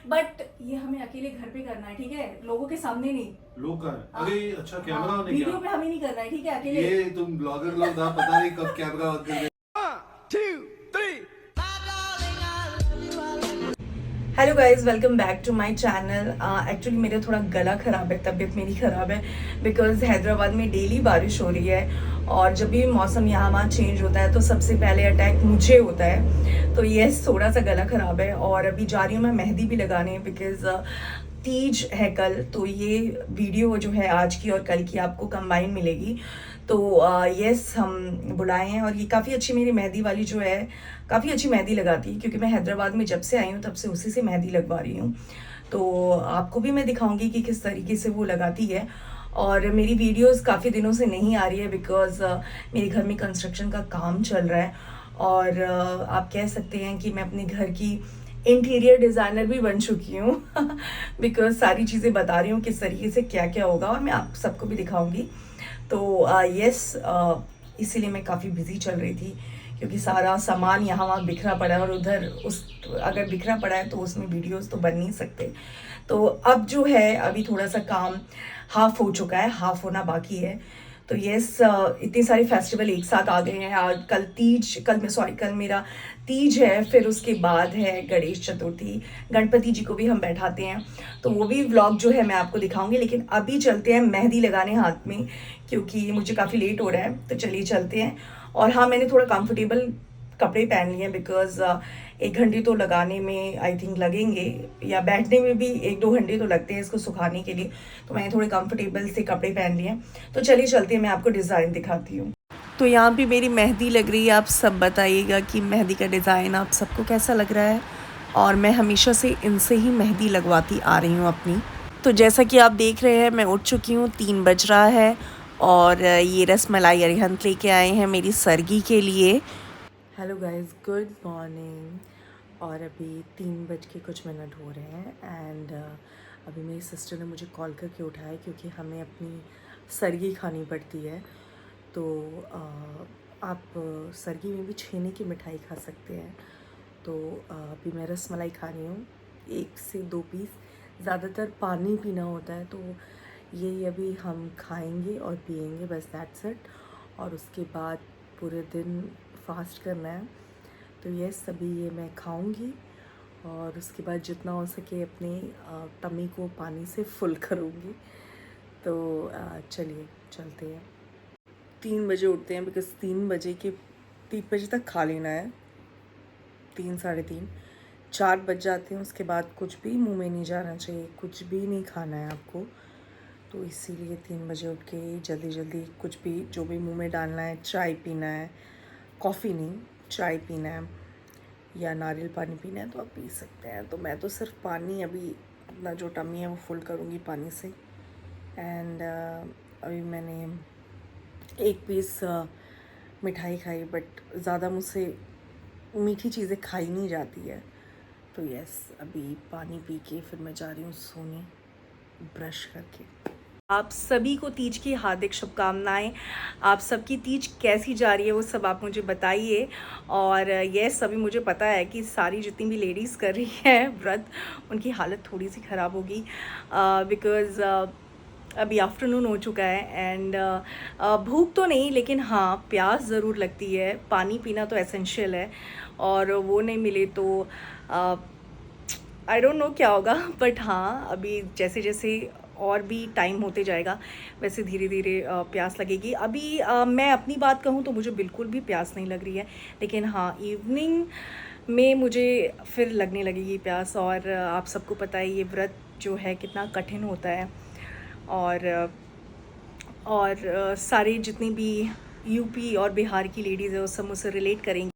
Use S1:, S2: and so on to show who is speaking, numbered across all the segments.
S1: But ये हमें अकेले घर पे करना है, ठीक है, लोगों के सामने नहीं।
S2: लोग का है। अरे अच्छा कैमरा ने
S1: वीडियो
S2: क्या
S1: पे हमें नहीं करना है, ठीक है, अकेले।
S2: ये तुम ब्लॉगर लोग ना पता नहीं कब कैमरा ऑन कर दे।
S1: Hello guys, welcome back to my channel. Actually मेरा थोड़ा गला ख़राब है, तबीयत मेरी ख़राब है बिकॉज हैदराबाद में डेली बारिश हो रही है और जब भी मौसम यहाँ वहाँ चेंज होता है तो सबसे पहले अटैक मुझे होता है। तो यस, थोड़ा सा गला ख़राब है और अभी जा रही हूँ मैं मेहंदी भी लगाने बिकॉज तीज है कल। तो ये वीडियो जो है आज की और कल की आपको कंबाइन मिलेगी। तो यस, हम बुलाए हैं और ये काफ़ी अच्छी मेरी मेहंदी वाली जो है काफ़ी अच्छी मेहंदी लगाती है क्योंकि मैं हैदराबाद में जब से आई हूँ तब से उसी से मेहंदी लगवा रही हूँ। तो आपको भी मैं दिखाऊंगी कि किस तरीके से वो लगाती है। और मेरी वीडियोस काफ़ी दिनों से नहीं आ रही है बिकॉज मेरे घर में कंस्ट्रक्शन का काम चल रहा है और आप कह सकते हैं कि मैं अपने घर की इंटीरियर डिज़ाइनर भी बन चुकी हूँ बिकॉज सारी चीज़ें बता रही हूँ किस तरीके से क्या क्या होगा और मैं आप सबको भी दिखाऊंगी। तो यस, इसीलिए मैं काफ़ी बिजी चल रही थी क्योंकि सारा सामान यहाँ वहाँ बिखरा पड़ा है और उधर उस अगर बिखरा पड़ा है तो उसमें वीडियोस तो बन नहीं सकते। तो अब जो है अभी थोड़ा सा काम हाफ हो चुका है, हाफ होना बाकी है। तो यस, इतने सारे फेस्टिवल एक साथ आ गए हैं। आज कल तीज, कल मेरा तीज है, फिर उसके बाद है गणेश चतुर्थी, गणपति जी को भी हम बैठाते हैं। तो वो भी व्लॉग जो है मैं आपको दिखाऊंगी, लेकिन अभी चलते हैं मेहंदी लगाने हाथ में क्योंकि मुझे काफ़ी लेट हो रहा है। तो चलिए चलते हैं। और हाँ, मैंने थोड़ा कंफर्टेबल कपड़े पहन लिए हैं बिकॉज 1 घंटे तो लगाने में आई थिंक लगेंगे या बैठने में भी 1-2 घंटे तो लगते हैं इसको सुखाने के लिए। तो मैंने थोड़े कंफर्टेबल से कपड़े पहन लिए हैं। तो चलिए चलते हैं, मैं आपको डिज़ाइन दिखाती हूँ। तो यहाँ पे मेरी मेहंदी लग रही है। आप सब बताइएगा कि मेहंदी का डिज़ाइन आप सबको कैसा लग रहा है। और मैं हमेशा से इनसे ही मेहंदी लगवाती आ रही हूँ अपनी। तो जैसा कि आप देख रहे हैं मैं उठ चुकी हूँ, 3 बज रहा है और ये रसमलाई अरिहंत लेके आए हैं मेरी सरगी के लिए। Hello guys, good morning. और अभी 3 बज के कुछ मिनट हो रहे हैं एंड अभी मेरी सिस्टर ने मुझे कॉल करके उठाया क्योंकि हमें अपनी सरगी खानी पड़ती है। तो आप सरगी में भी छेने की मिठाई खा सकते हैं। तो अभी मैं रसमलाई खा रही हूँ, 1 से 2 पीस। ज़्यादातर पानी पीना होता है तो यही अभी हम खाएंगे और पिएंगे, बस दैट्स इट। और उसके बाद पूरे दिन फास्ट करना है। तो ये सभी ये मैं खाऊंगी और उसके बाद जितना हो सके अपनी टमी को पानी से फुल करूँगी। तो चलिए चलते हैं। 3 बजे उठते हैं बिकॉज 3 बजे तक खा लेना है। 3 साढ़े 3 4 बज जाते हैं, उसके बाद कुछ भी मुंह में नहीं जाना चाहिए, कुछ भी नहीं खाना है आपको। तो इसीलिए 3 बजे उठ के जल्दी जल्दी कुछ भी जो भी मुंह में डालना है, चाय पीना है, कॉफ़ी नहीं चाय पीना है या नारियल पानी पीना है तो आप पी सकते हैं। तो मैं तो सिर्फ पानी अभी अपना जो टमी है वो फुल करूँगी पानी से। एंड अभी मैंने 1 पीस मिठाई खाई बट ज़्यादा मुझसे मीठी चीज़ें खाई नहीं जाती है। तो यस, अभी पानी पी के फिर मैं जा रही हूँ सोने, ब्रश करके। आप सभी को तीज की हार्दिक शुभकामनाएं। आप सबकी तीज कैसी जा रही है वो सब आप मुझे बताइए। और ये सभी मुझे पता है कि सारी जितनी भी लेडीज़ कर रही हैं व्रत, उनकी हालत थोड़ी सी ख़राब होगी बिकॉज़ अभी आफ्टरनून हो चुका है एंड भूख तो नहीं लेकिन हाँ प्यास ज़रूर लगती है। पानी पीना तो एसेंशियल है और वो नहीं मिले तो आई डोंट नो क्या होगा। बट हाँ, अभी जैसे जैसे और भी टाइम होते जाएगा वैसे धीरे धीरे प्यास लगेगी। अभी मैं अपनी बात कहूँ तो मुझे बिल्कुल भी प्यास नहीं लग रही है, लेकिन हाँ इवनिंग में मुझे फिर लगने लगेगी प्यास। और आप सबको पता है ये व्रत जो है कितना कठिन होता है। और सारी जितनी भी यूपी और बिहार की लेडीज़ है वो सब मुझसे रिलेट करेंगी।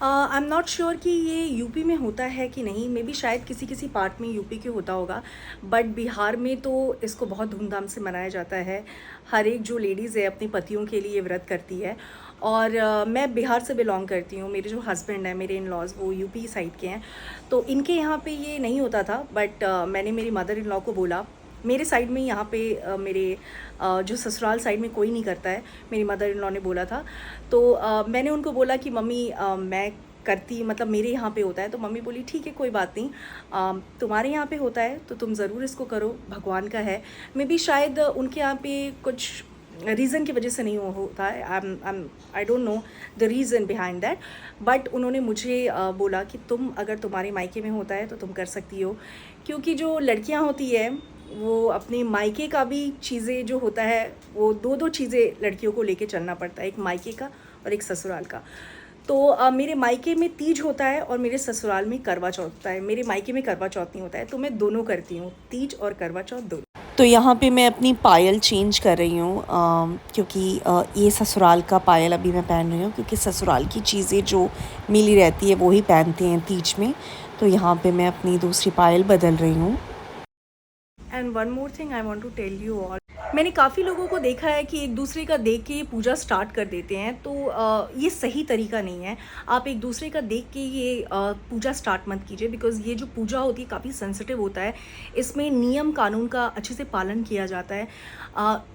S1: आई एम नॉट श्योर कि ये यूपी में होता है कि नहीं, मे बी शायद किसी किसी पार्ट में यूपी के होता होगा बट बिहार में तो इसको बहुत धूमधाम से मनाया जाता है। हर एक जो लेडीज़ है अपने पतियों के लिए ये व्रत करती है। और मैं बिहार से बिलोंग करती हूँ। मेरे जो हस्बैंड है, मेरे इन लॉज, वो यूपी साइड के हैं। तो इनके यहाँ पे ये नहीं होता था बट मैंने मेरी मदर इन लॉ को बोला। मेरे साइड में यहाँ पे मेरे जो ससुराल साइड में कोई नहीं करता है, मेरी मदर इन लॉ ने बोला था। तो मैंने उनको बोला कि मम्मी मैं करती, मतलब मेरे यहाँ पे होता है, तो मम्मी बोली ठीक है कोई बात नहीं, तुम्हारे यहाँ पे होता है तो तुम ज़रूर इसको करो, भगवान का है। मे बी शायद उनके यहाँ पे कुछ रीज़न की वजह से नहीं होता है, I don't know the reason behind that, but उन्होंने मुझे बोला कि तुम अगर तुम्हारे मायके में होता है तो तुम कर सकती हो, क्योंकि जो लड़कियां होती है वो अपने मायके का भी चीज़ें जो होता है, वो दो चीज़ें लड़कियों को लेके चलना पड़ता है, एक मायके का और एक ससुराल का। तो मेरे मायके में तीज होता है और मेरे ससुराल में करवा चौथ होता है। मेरे मायके में करवा चौथ नहीं होता है, तो मैं दोनों करती हूँ, तीज और करवा चौथ दोनों। तो यहाँ पे मैं अपनी पायल चेंज कर रही हूँ, क्योंकि ये ससुराल का पायल अभी मैं पहन रही हूँ, क्योंकि ससुराल की चीज़ें जो मिली रहती है वो ही पहनते हैं तीज में। तो यहाँ पे मैं अपनी दूसरी पायल बदल रही हूँ। And one more thing I want to tell you all, मैंने काफ़ी लोगों को देखा है कि एक दूसरे का देख के ये पूजा स्टार्ट कर देते हैं, तो ये सही तरीका नहीं है। आप एक दूसरे का देख के ये पूजा स्टार्ट मत कीजिए, बिकॉज़ ये जो पूजा होती है काफ़ी सेंसिटिव होता है, इसमें नियम कानून का अच्छे से पालन किया जाता है।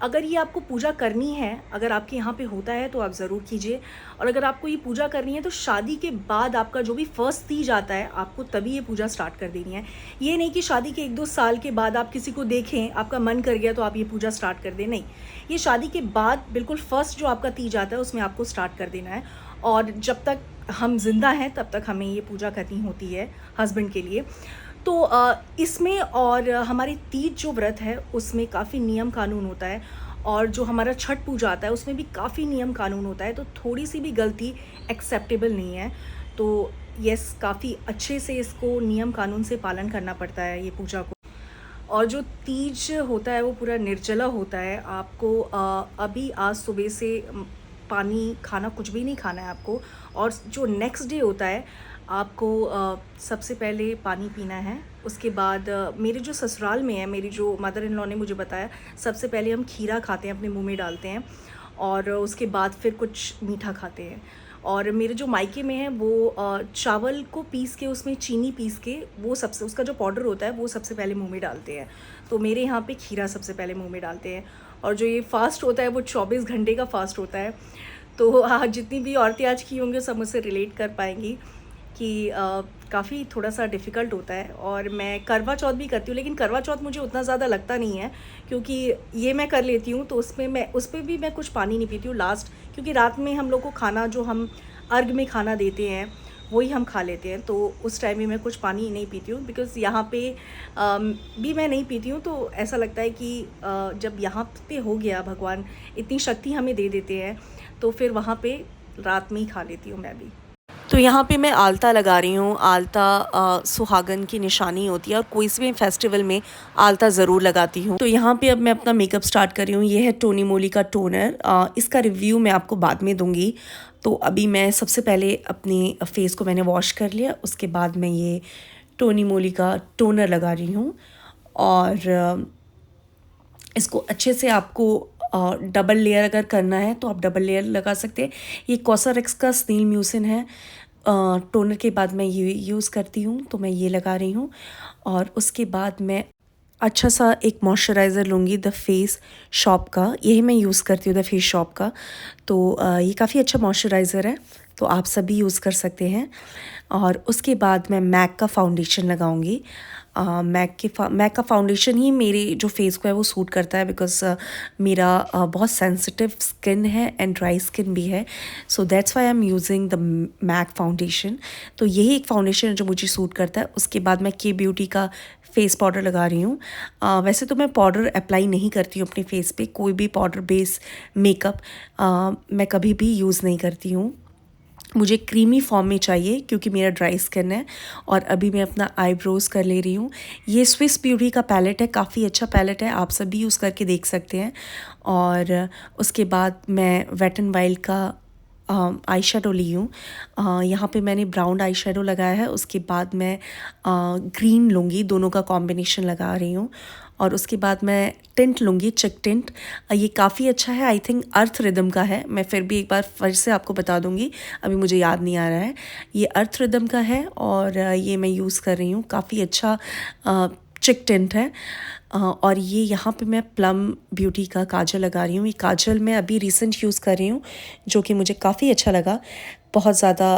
S1: अगर ये आपको पूजा करनी है, अगर आपके यहाँ पे होता है तो आप ज़रूर कीजिए, और अगर आपको ये पूजा करनी है तो शादी के बाद आपका जो भी फर्स्ट तीज आता है आपको तभी ये पूजा स्टार्ट कर देनी है। ये नहीं कि शादी के 1-2 साल के बाद आप किसी को देखें, आपका मन कर गया तो आप ये पूजा स्टार्ट कर दें, नहीं। ये शादी के बाद बिल्कुल फर्स्ट जो आपका तीज आता है उसमें आपको स्टार्ट कर देना है, और जब तक हम जिंदा हैं तब तक हमें ये पूजा करनी होती है हस्बैंड के लिए। तो इसमें और हमारे तीज जो व्रत है उसमें काफ़ी नियम कानून होता है, और जो हमारा छठ पूजा आता है उसमें भी काफ़ी नियम कानून होता है, तो थोड़ी सी भी गलती एक्सेप्टेबल नहीं है। तो यस, काफ़ी अच्छे से इसको नियम कानून से पालन करना पड़ता है ये पूजा को। और जो तीज होता है वो पूरा निर्जला होता है, आपको अभी आज सुबह से पानी खाना कुछ भी नहीं खाना है आपको, और जो नेक्स्ट डे होता है आपको सबसे पहले पानी पीना है। उसके बाद मेरे जो ससुराल में है, मेरी जो मदर इन लॉ ने मुझे बताया, सबसे पहले हम खीरा खाते हैं, अपने मुंह में डालते हैं, और उसके बाद फिर कुछ मीठा खाते हैं। और मेरे जो मायके में है वो चावल को पीस के उसमें चीनी पीस के वो सबसे, उसका जो पाउडर होता है वो सबसे पहले मुंह में डालते हैं। तो मेरे यहाँ पे खीरा सबसे पहले मुंह में डालते हैं। और जो ये फास्ट होता है वो 24 घंटे का फास्ट होता है। तो जितनी भी औरतें आज की होंगी सब मुझसे रिलेट कर पाएंगी कि काफ़ी थोड़ा सा डिफ़िकल्ट होता है। और मैं करवा चौथ भी करती हूँ, लेकिन करवा चौथ मुझे उतना ज़्यादा लगता नहीं है, क्योंकि ये मैं कर लेती हूँ तो उस पर भी मैं कुछ पानी नहीं पीती हूँ लास्ट, क्योंकि रात में हम लोग को खाना जो हम अर्घ में खाना देते हैं वही हम खा लेते हैं, तो उस टाइम में मैं कुछ पानी नहीं पीती हूँ, बिकॉज़ यहाँ पे भी मैं नहीं पीती हूँ। तो ऐसा लगता है कि जब यहाँ पे हो गया, भगवान इतनी शक्ति हमें दे देते हैं, तो फिर वहाँ पे रात में ही खा लेती हूँ मैं भी। तो यहाँ पे मैं आलता लगा रही हूँ। आलता सुहागन की निशानी होती है, और कोई से भी फेस्टिवल में आलता ज़रूर लगाती हूँ। तो यहाँ पे अब मैं अपना मेकअप स्टार्ट कर रही हूँ। ये है टोनी मोली का टोनर, इसका रिव्यू मैं आपको बाद में दूँगी। तो अभी मैं सबसे पहले अपने फेस को मैंने वॉश कर लिया, उसके बाद मैं ये टोनी मोली का टोनर लगा रही हूँ, और इसको अच्छे से आपको डबल लेयर अगर करना है तो आप डबल लेयर लगा सकते हैं। ये कॉसरएक्स का स्नेल म्यूसिन है। टोनर के बाद मैं ये यूज़ करती हूँ, तो मैं ये लगा रही हूँ, और उसके बाद मैं अच्छा सा एक मॉइस्चराइज़र लूँगी द फेस शॉप का, यही मैं यूज़ करती हूँ द फेस शॉप का। तो ये काफ़ी अच्छा मॉइस्चराइज़र है, तो आप सभी यूज़ कर सकते हैं। और उसके बाद मैं मैक का फाउंडेशन लगाऊंगी। मैक का फाउंडेशन ही मेरे जो फेस को है वो सूट करता है, बिकॉज मेरा बहुत सेंसिटिव स्किन है एंड ड्राई स्किन भी है, so that's why I am using the MAC foundation. तो यही एक फाउंडेशन है जो मुझे सूट करता है। उसके बाद मैं के ब्यूटी का फेस पाउडर लगा रही हूँ। वैसे तो मैं पाउडर अप्लाई नहीं करती हूँ अपने फेस पे, कोई भी पाउडर बेस मेकअप मैं कभी भी यूज़ नहीं करती हूँ। मुझे क्रीमी फॉर्म में चाहिए क्योंकि मेरा ड्राई स्किन है। और अभी मैं अपना आईब्रोज़ कर ले रही हूँ। ये स्विस ब्यूटी का पैलेट है, काफ़ी अच्छा पैलेट है, आप सभी यूज़ करके देख सकते हैं। और उसके बाद मैं वेट एंड वाइल्ड का आई शेडो ली हूँ। यहाँ पे मैंने ब्राउन आई शेडो लगाया है। उसके बाद मैं ग्रीन लूँगी, दोनों का कॉम्बिनेशन लगा रही हूँ। और उसके बाद मैं टिंट लूँगी, चिक टिंट। ये काफ़ी अच्छा है, आई थिंक अर्थ रिदम का है। मैं फिर भी एक बार फिर से आपको बता दूँगी, अभी मुझे याद नहीं आ रहा है। ये अर्थ रिदम का है और ये मैं यूज़ कर रही हूँ, काफ़ी अच्छा चिक टिंट है। और ये यहाँ पे मैं प्लम ब्यूटी का काजल लगा रही हूँ। ये काजल मैं अभी रिसेंट यूज़ कर रही हूँ, जो कि मुझे काफ़ी अच्छा लगा।
S3: बहुत ज़्यादा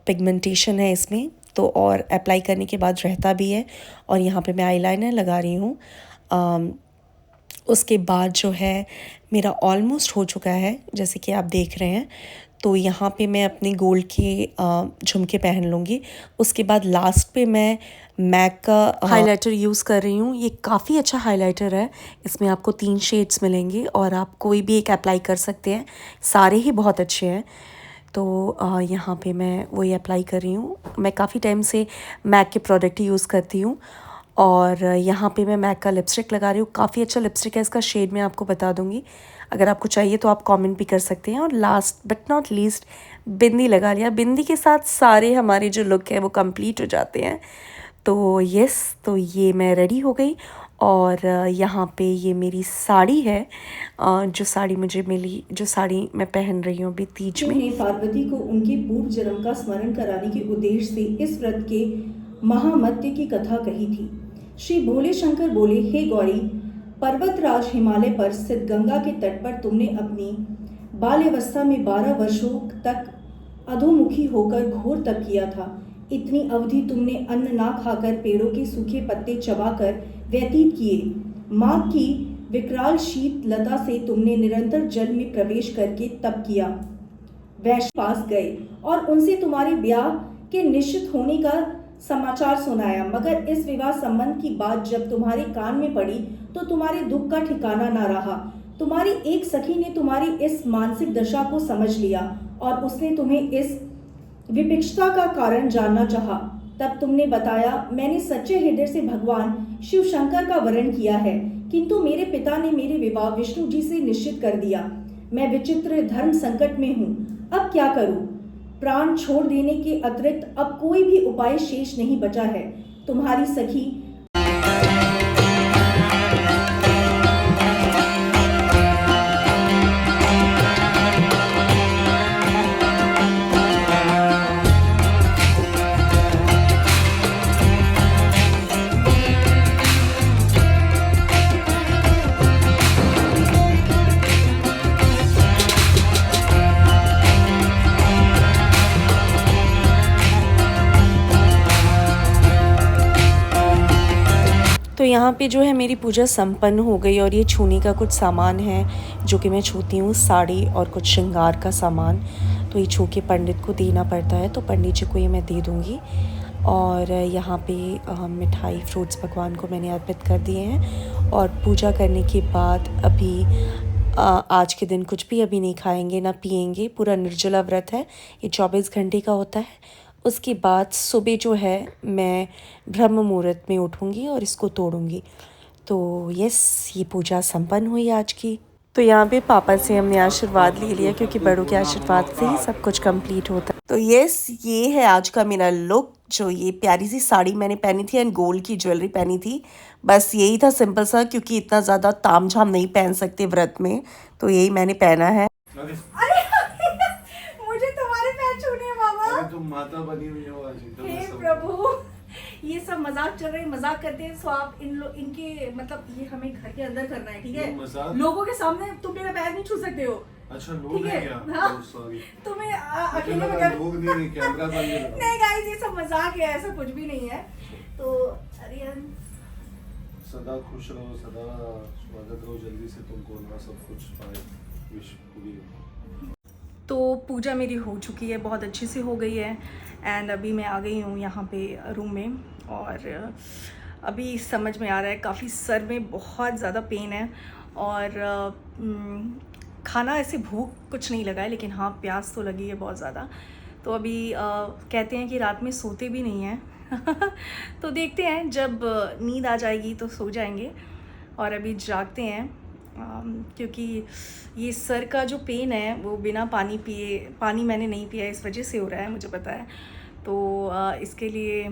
S3: पिगमेंटेशन है इसमें, तो और अप्लाई करने के बाद रहता भी है। और यहाँ पे मैं आईलाइनर लगा रही हूँ। उसके बाद जो है मेरा ऑलमोस्ट हो चुका है, जैसे कि आप देख रहे हैं। तो यहाँ पे मैं अपने गोल्ड के झुमके पहन लूँगी। उसके बाद लास्ट पे मैं मैक का हाइलाइटर यूज़ कर रही हूँ। ये काफ़ी अच्छा हाइलाइटर है। इसमें आपको 3 शेड्स मिलेंगे और आप कोई भी एक अप्लाई कर सकते हैं, सारे ही बहुत अच्छे हैं। तो यहाँ पे मैं वही अप्लाई कर रही हूँ। मैं काफ़ी टाइम से मैक के प्रोडक्ट ही यूज़ करती हूँ। और यहाँ पे मैं मैक का लिपस्टिक लगा रही हूँ। काफ़ी अच्छा लिपस्टिक है, इसका शेड मैं आपको बता दूँगी, अगर आपको चाहिए तो आप कमेंट भी कर सकते हैं। और लास्ट बट नॉट लीस्ट बिंदी लगा लिया। बिंदी के साथ सारे हमारे जो लुक है वो कंप्लीट हो जाते हैं। तो यस, तो ये मैं रेडी हो गई। और यहाँ पे ये मेरी साड़ी है, जो साड़ी मुझे मिली, जो साड़ी मैं पहन रही हूँ अभी तीज में।
S4: ने पार्वती को उनके पूर्व जन्म का स्मरण कराने के उद्देश्य से इस व्रत के महामत्य की कथा कही थी। श्री भोले शंकर बोले, हे गौरी, पर्वतराज हिमालय पर स्थित गंगा के तट पर तुमने अपनी बाल्यावस्था में 12 वर्षों तक अधोमुखी होकर घोर तप किया था। इतनी अवधि तुमने अन्न ना खाकर पेड़ों के सूखे पत्ते चबाकर व्यतीत किए। माघ की विकराल शीत लता से तुमने निरंतर जल में प्रवेश करके तप किया। वैश्य पास गए और उनसे तुम्हारे ब्याह के निश्चित होने का समाचार सुनाया, मगर इस विवाह संबंध की बात जब तुम्हारे कान में पड़ी तो तुम्हारे दुख का ठिकाना ना रहा। तुम्हारी एक सखी ने तुम्हारी इस मानसिक दशा को समझ लिया और उसने तुम्हें इस विपक्षता का कारण जानना चाहा। तब तुमने बताया, मैंने सच्चे हृदय से भगवान शिव शंकर का वरण किया है, किंतु मेरे पिता ने मेरे विवाह विष्णु जी से निश्चित कर दिया। मैं विचित्र धर्म संकट में हूँ, अब क्या करूँ? प्राण छोड़ देने के अतिरिक्त अब कोई भी उपाय शेष नहीं बचा है। तुम्हारी सखी
S3: तो यहाँ पे जो है मेरी पूजा संपन्न हो गई। और ये छूने का कुछ सामान है जो कि मैं छूती हूँ, साड़ी और कुछ श्रृंगार का सामान। तो ये छू के पंडित को देना पड़ता है, तो पंडित जी को ये मैं दे दूँगी। और यहाँ पे मिठाई फ्रूट्स भगवान को मैंने अर्पित कर दिए हैं। और पूजा करने के बाद अभी आज के दिन कुछ भी अभी नहीं खाएंगे ना पिएंगे। पूरा निर्जला व्रत है, ये 24 घंटे का होता है। उसके बाद सुबह जो है मैं ब्रह्म मुहूर्त में उठूँगी और इसको तोड़ूँगी। तो यस, ये पूजा संपन्न हुई आज की। तो यहाँ पे पापा से हमने आशीर्वाद ले लिया, क्योंकि बड़ों के आशीर्वाद से ही सब कुछ कंप्लीट होता है। तो यस, ये है आज का मेरा लुक। जो ये प्यारी सी साड़ी मैंने पहनी थी एंड गोल्ड की ज्वेलरी पहनी थी, बस यही था सिंपल सा, क्योंकि इतना ज़्यादा तामझाम नहीं पहन सकते व्रत में, तो यही मैंने पहना है।
S2: अरे
S1: मुझे तुम्हारे पैर छूने हैं बाबा।
S2: तुम माता बनी हुई हो आज।
S1: हे प्रभु, ये सब मजाक चल रहे हैं, मजाक करते हैं। सो आप इनके मतलब ये हमें घर के अंदर करना है, ठीक है? लोगों के सामने तुम मेरा पैर नहीं छू सकते हो।
S2: अच्छा, लोग
S1: ठीक है?
S2: हैं क्या?
S1: हाँ।
S2: Oh, sorry.
S1: तुम्हें अकेले में
S2: लोग नहीं, कैमरा बंद है।
S1: नहीं गाइस, ये सब मजाक है, ऐसा कुछ भी नहीं है। तो अरियन
S2: सदा खुश रहो, सदा स्वागत रहो, जल्दी से तुमको ना सब कुछ पाए, विश पूरी हो।
S1: तो पूजा मेरी हो चुकी है, बहुत अच्छे से हो गई है। एंड अभी मैं आ गई हूँ यहाँ पे रूम में। और अभी समझ में आ रहा है, काफ़ी सर में बहुत ज़्यादा पेन है। और खाना ऐसे भूख कुछ नहीं लगा है, लेकिन हाँ प्यास तो लगी है बहुत ज़्यादा। तो अभी कहते हैं कि रात में सोते भी नहीं हैं तो देखते हैं, जब नींद आ जाएगी तो सो जाएंगे। और अभी जागते हैं, क्योंकि ये सर का जो पेन है वो बिना पानी पिए, पानी मैंने नहीं पिया इस वजह से हो रहा है, मुझे पता है। तो इसके लिए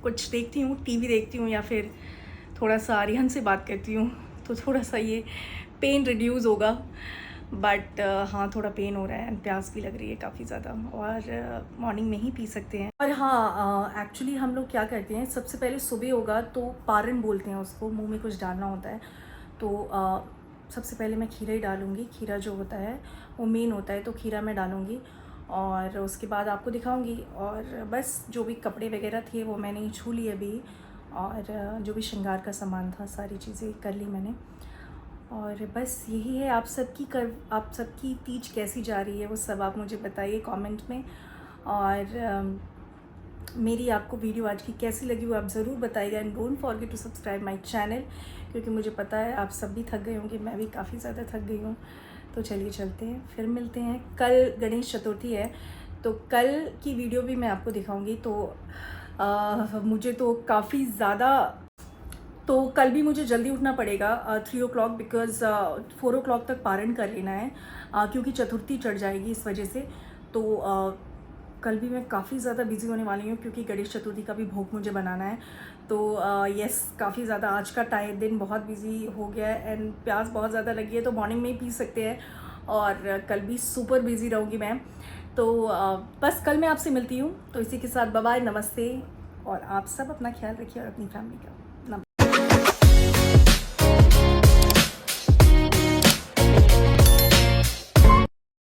S1: कुछ देखती हूँ, टीवी देखती हूँ, या फिर थोड़ा सा आर्यन से बात करती हूँ, तो थोड़ा सा ये पेन रिड्यूस होगा। बट हाँ, थोड़ा पेन हो रहा है, प्यास भी लग रही है काफ़ी ज़्यादा। और मॉर्निंग में ही पी सकते हैं। और हाँ, एक्चुअली हम लोग क्या करते हैं, सबसे पहले सुबह होगा तो पारण बोलते हैं उसको, मुंह में कुछ डालना होता है। तो सबसे पहले मैं खीरा ही डालूँगी। खीरा जो होता है वो मेन होता है, तो खीरा मैं डालूँगी। और उसके बाद आपको दिखाऊंगी। और बस जो भी कपड़े वगैरह थे वो मैंने छू लिए अभी, और जो भी श्रृंगार का सामान था सारी चीज़ें कर ली मैंने। और बस यही है। आप सबकी तीज कैसी जा रही है वो सब आप मुझे बताइए कमेंट में। और मेरी आपको वीडियो आज की कैसी लगी वो आप ज़रूर बताइएगा। And don't forget to subscribe my channel, क्योंकि मुझे पता है आप सब भी थक गए होंगे, मैं भी काफ़ी ज़्यादा थक गई हूँ। तो चलिए चलते हैं, फिर मिलते हैं। कल गणेश चतुर्थी है, तो कल की वीडियो भी मैं आपको दिखाऊंगी। तो मुझे तो काफ़ी ज़्यादा, तो कल भी मुझे जल्दी उठना पड़ेगा 3 o'clock, बिकॉज़ 4 o'clock तक पारण कर लेना है, क्योंकि चतुर्थी चढ़ जाएगी इस वजह से। तो कल भी मैं काफ़ी ज़्यादा बिजी होने वाली हूँ, क्योंकि गणेश चतुर्थी का भी भोग मुझे बनाना है। तो यस, काफ़ी ज़्यादा आज का दिन बहुत बिजी हो गया है। एंड प्यास बहुत ज़्यादा लगी है, तो मॉर्निंग में ही पी सकते हैं। और कल भी सुपर बिजी रहूँगी मैं। तो बस कल मैं आपसे मिलती हूँ। तो इसी के साथ बाय बाय, नमस्ते, और आप सब अपना ख्याल रखिए और अपनी फैमिली का।